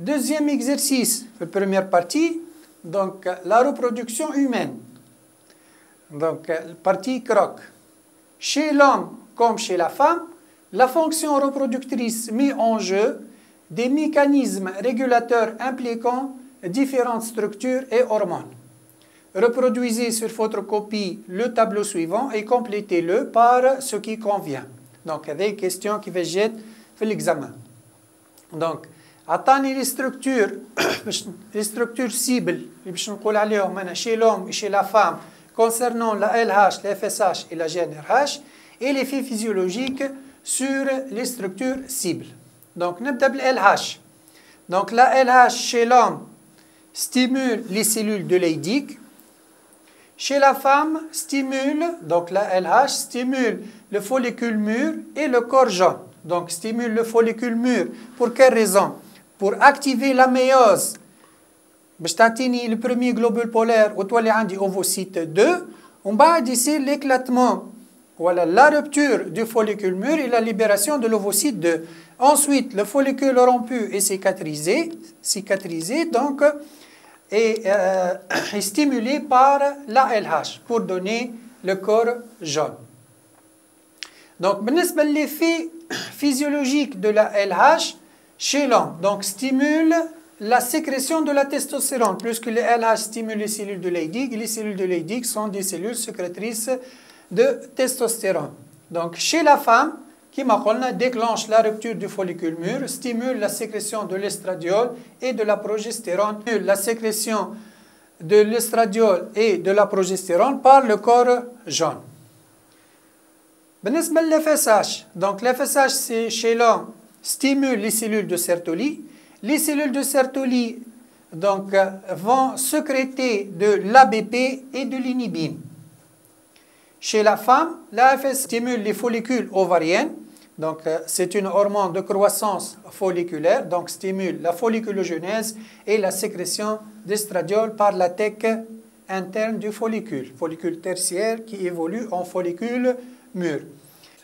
deuxième exercice, la première partie, donc la reproduction humaine. Donc, partie croque. Chez l'homme comme chez la femme, la fonction reproductrice met en jeu des mécanismes régulateurs impliquant différentes structures et hormones. Reproduisez sur votre copie le tableau suivant et complétez-le par ce qui convient. Donc, il y a des questions qui vont être dans l'examen. Donc, attendez les structures cibles, chez l'homme et chez la femme, concernant la LH, la FSH et la GnRH, et l'effet physiologique sur les structures cibles. Donc, nous avons la LH. Donc, la LH chez l'homme stimule les cellules de Leydig. Chez la femme, donc la LH stimule le follicule mûr et le corps jaune. Donc, stimule le follicule mûr. Pour quelle raison? Pour activer la méiose. Le premier globule polaire, ovocyte 2, on va ici l'éclatement. Voilà la rupture du follicule mûr et la libération de l'ovocyte 2. Ensuite, le follicule rompu est cicatrisé donc, et est stimulé par la LH pour donner le corps jaune. Donc, l'effet physiologique de la LH chez l'homme, donc stimule la sécrétion de la testostérone, puisque le LH stimule les cellules de Leydig, et les cellules de Leydig sont des cellules sécrétrices de testostérone. Donc, chez la femme, qui déclenche la rupture du follicule mûr, stimule la sécrétion de l'estradiol et de la progestérone, la sécrétion de l'estradiol et de la progestérone par le corps jaune. l'FSH. Donc, l'FSH, c'est chez l'homme, stimule les cellules de Sertoli. Les cellules de Sertoli donc, vont sécréter de l'ABP et de l'inhibine. Chez la femme, l'AFS stimule les follicules ovariennes. Donc, c'est une hormone de croissance folliculaire, donc stimule la folliculogenèse et la sécrétion d'estradiol par la teque interne du follicule tertiaire qui évolue en follicule mûr.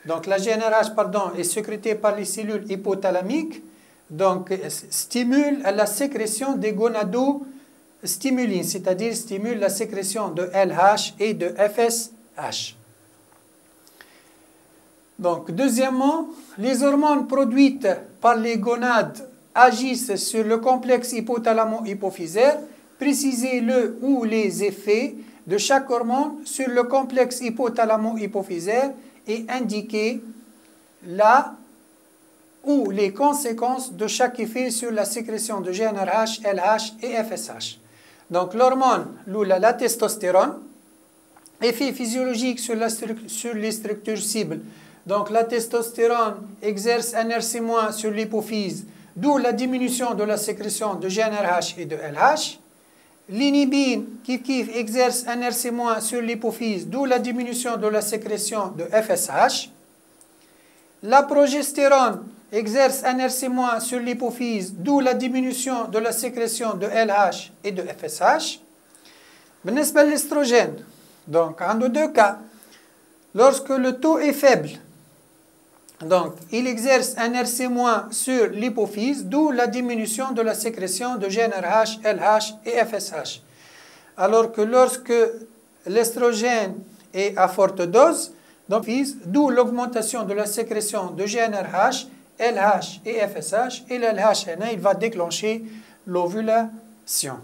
Donc, la GnRH est sécrétée par les cellules hypothalamiques, donc stimule la sécrétion des gonadostimulines, c'est-à-dire stimule la sécrétion de LH et de FSH. Donc, deuxièmement, les hormones produites par les gonades agissent sur le complexe hypothalamo-hypophysaire. Précisez le ou les effets de chaque hormone sur le complexe hypothalamo-hypophysaire et indiquez la ou les conséquences de chaque effet sur la sécrétion de GnRH, LH et FSH. Donc, l'hormone, la testostérone, effet physiologique sur les structures cibles. Donc, la testostérone exerce un RC- sur l'hypophyse, d'où la diminution de la sécrétion de GnRH et de LH. L'inhibine, qui exerce un RC- sur l'hypophyse, d'où la diminution de la sécrétion de FSH. La progestérone exerce un RC- sur l'hypophyse, d'où la diminution de la sécrétion de LH et de FSH. L'estrogène, donc, en deux cas, lorsque le taux est faible, donc, il exerce un RC- sur l'hypophyse, d'où la diminution de la sécrétion de GnRH, LH et FSH. Alors que lorsque l'estrogène est à forte dose, d'où l'augmentation de la sécrétion de GnRH, LH et FSH, et l'LH, il va déclencher l'ovulation.